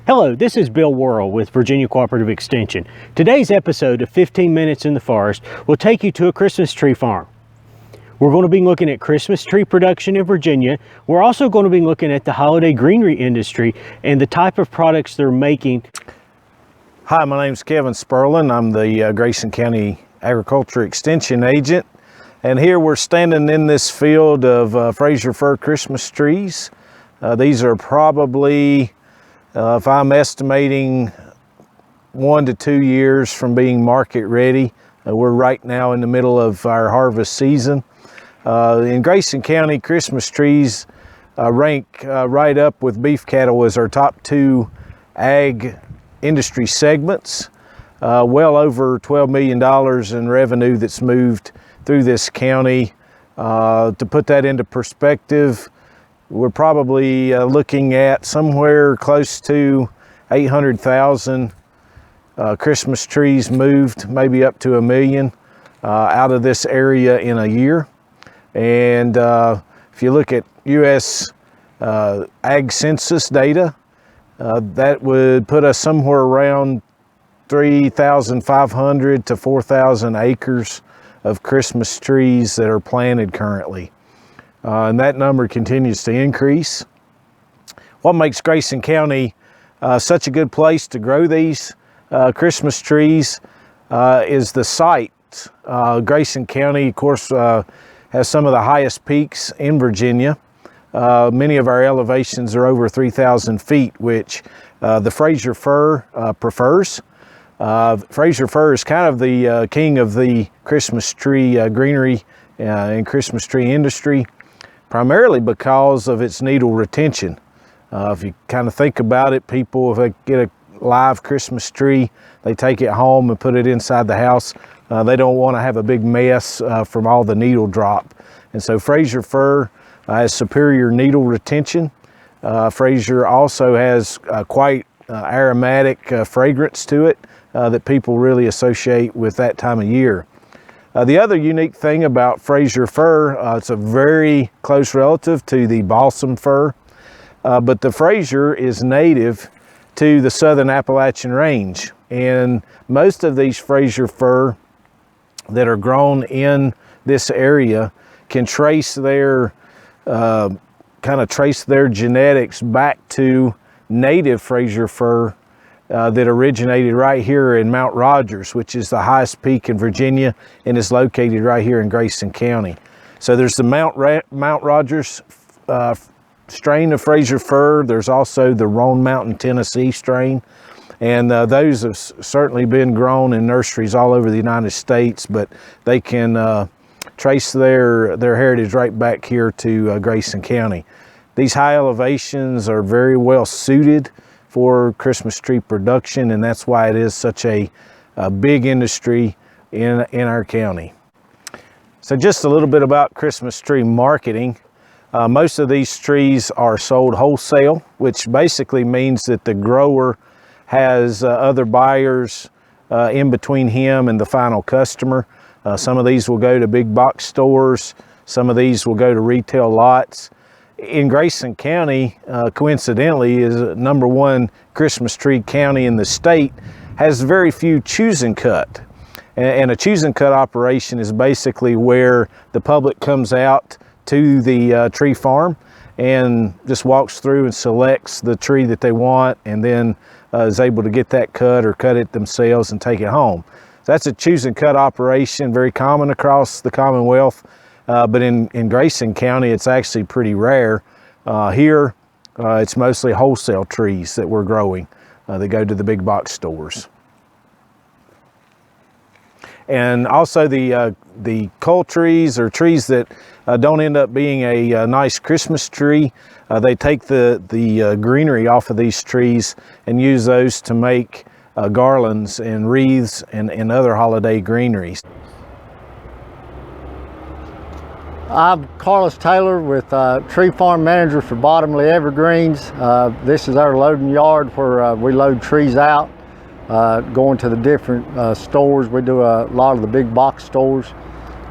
Hello, this is Bill Worrell with Virginia Cooperative Extension. Today's episode of 15 Minutes in the Forest will take you to a Christmas tree farm. We're going to be looking at Christmas tree production in Virginia. We're also going to be looking at the holiday greenery industry and the type of products they're making. Hi, my name is Kevin Sperlin. I'm the Grayson County Agriculture Extension Agent. And here we're standing in this field of Frasier Fir Christmas trees. These are probably if I'm estimating 1 to 2 years from being market ready. We're right now in the middle of our harvest season. In Grayson County, Christmas trees rank right up with beef cattle as our top 2 ag industry segments. Well over $12 million in revenue that's moved through this county. To put that into perspective, we're probably looking at somewhere close to 800,000 Christmas trees moved, maybe up to 1 million out of this area in a year. And if you look at U.S. Ag Census data, that would put us somewhere around 3,500 to 4,000 acres of Christmas trees that are planted currently. And that number continues to increase. What makes Grayson County such a good place to grow these Christmas trees is the site. Grayson County, of course, has some of the highest peaks in Virginia. Many of our elevations are over 3,000 feet, which the Frasier Fir prefers. Frasier Fir is kind of the king of the Christmas tree greenery and Christmas tree industry, primarily because of its needle retention. If you kind of think about it, people, if they get a live Christmas tree, they take it home and put it inside the house. They don't want to have a big mess from all the needle drop. And so Frasier Fir has superior needle retention. Frasier also has quite aromatic fragrance to it that people really associate with that time of year. The other unique thing about Frasier Fir, it's a very close relative to the balsam fir, but the Frasier is native to the southern Appalachian range. And most of these Frasier Fir that are grown in this area can trace their, trace their genetics back to native Frasier Fir that originated right here in Mount Rogers, which is the highest peak in Virginia and is located right here in Grayson County. So there's the Mount Rogers strain of Frasier Fir. There's also the Roan Mountain, Tennessee strain. And those have certainly been grown in nurseries all over the United States, but they can trace their heritage right back here to Grayson County. These high elevations are very well suited for Christmas tree production, and that's why it is such a big industry in our county. So just a little bit about Christmas tree marketing. Most of these trees are sold wholesale, which basically means that the grower has other buyers in between him and the final customer. Some of these will go to big box stores. Some of these will go to retail lots. In Grayson County, coincidentally, is #1 Christmas tree county in the state, has very few choose and cut. And a choose and cut operation is basically where the public comes out to the tree farm and just walks through and selects the tree that they want, and then is able to get that cut or cut it themselves and take it home. So that's a choose and cut operation, very common across the Commonwealth. But in Grayson County, it's actually pretty rare. Here, it's mostly wholesale trees that we're growing. They go to the big box stores. And also the cull trees, or trees that don't end up being a nice Christmas tree, they take the greenery off of these trees and use those to make garlands and wreaths and other holiday greeneries. I'm Carlos Taylor with Tree Farm Manager for Bottomley Evergreens. This is our loading yard where we load trees out, going to the different stores. We do a lot of the big box stores.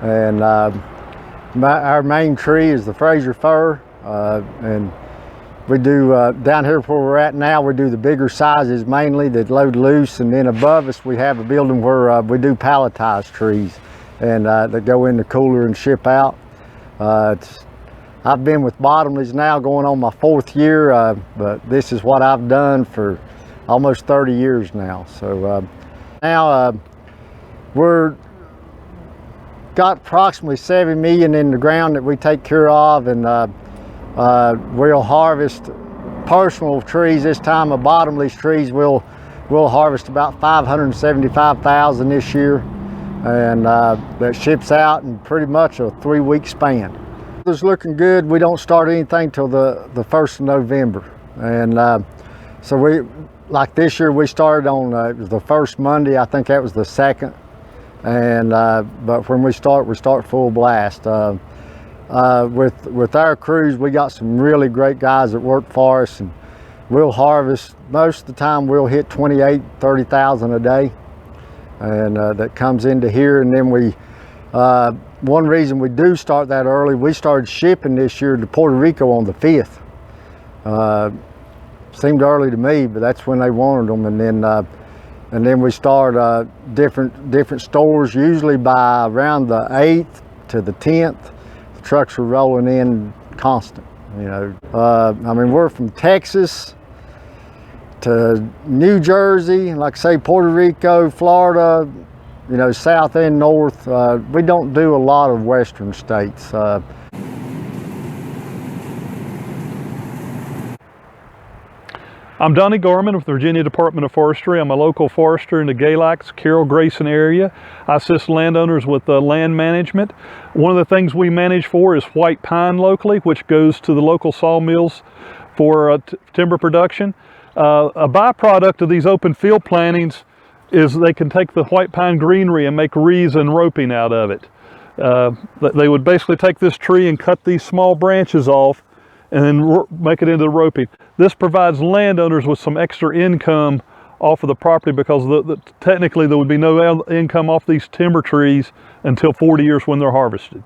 And our main tree is the Frasier Fir. And We do, down here where we're at now, we do the bigger sizes mainly that load loose, and then above us we have a building where we do palletized trees, and that go in the cooler and ship out. I've been with Bottomley's now going on my 4th year, but this is what I've done for almost 30 years now. So now we're got approximately 7 million in the ground that we take care of, and we'll harvest personal trees this time. Of Bottomley's trees, we'll harvest about 575,000 this year, and that ships out in pretty much a 3-week span. It's looking good. We don't start anything till the 1st of November, and so we, like this year, we started on it was the first Monday. I think that was the 2nd, and but when we start full blast. With our crews, we got some really great guys that work for us, and we'll harvest, most of the time we'll hit 28,000-30,000 a day, and that comes into here. And then we, one reason we do start that early, we started shipping this year to Puerto Rico on the 5th. Seemed early to me, but that's when they wanted them. And then we start different stores, usually by around the 8th to the 10th. The trucks are rolling in constant, you know. I mean, we're from Texas to New Jersey, like I say, Puerto Rico, Florida, you know, south and north. We don't do a lot of western states. I'm Donnie Garman with the Virginia Department of Forestry. I'm a local forester in the Galax, Carroll, Grayson area. I assist landowners with land management. One of the things we manage for is white pine locally, which goes to the local sawmills for timber production. A byproduct of these open field plantings is they can take the white pine greenery and make wreaths and roping out of it. They would basically take this tree and cut these small branches off and then make it into roping. This provides landowners with some extra income off of the property, because technically there would be no income off these timber trees until 40 years when they're harvested.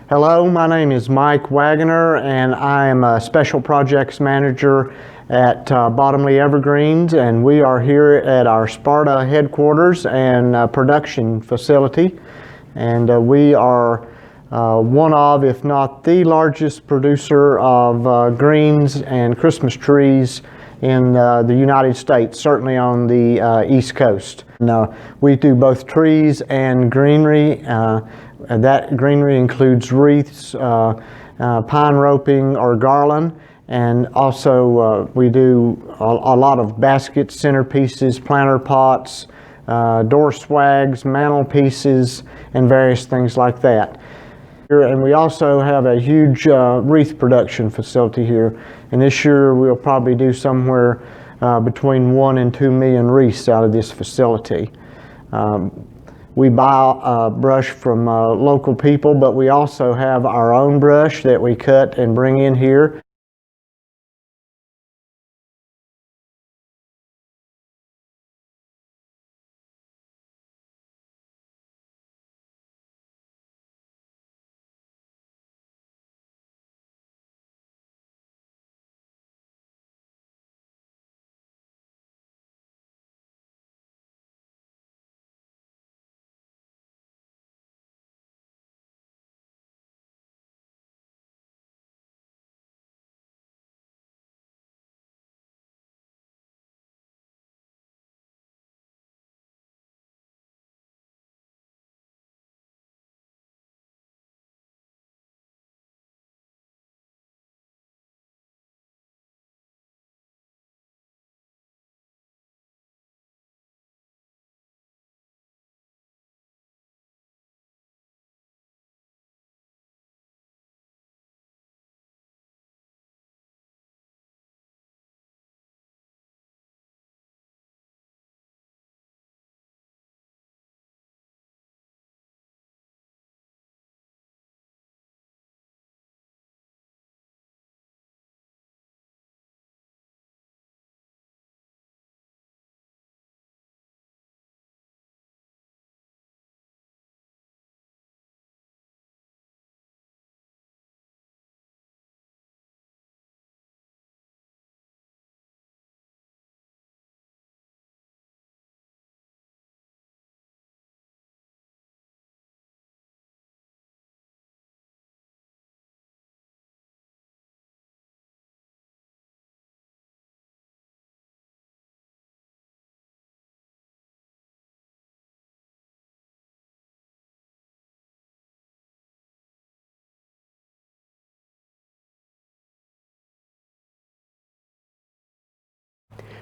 Hello, my name is Mike Wagoner, and I am a Special Projects Manager at Bottomley Evergreens, and we are here at our Sparta headquarters and production facility. And we are one of, if not the largest producer of greens and Christmas trees in the United States, certainly on the East Coast. Now, we do both trees and greenery. And that greenery includes wreaths, pine roping or garland, and also we do a lot of baskets, centerpieces, planter pots, door swags, mantel pieces, and various things like that. And we also have a huge wreath production facility here, and this year we'll probably do somewhere between 1 and 2 million wreaths out of this facility. We buy brush from local people, but we also have our own brush that we cut and bring in here.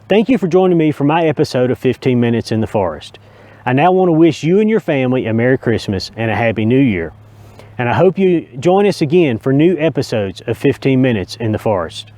Thank you for joining me for my episode of 15 Minutes in the Forest. I now want to wish you and your family a Merry Christmas and a Happy New Year. And I hope you join us again for new episodes of 15 Minutes in the Forest.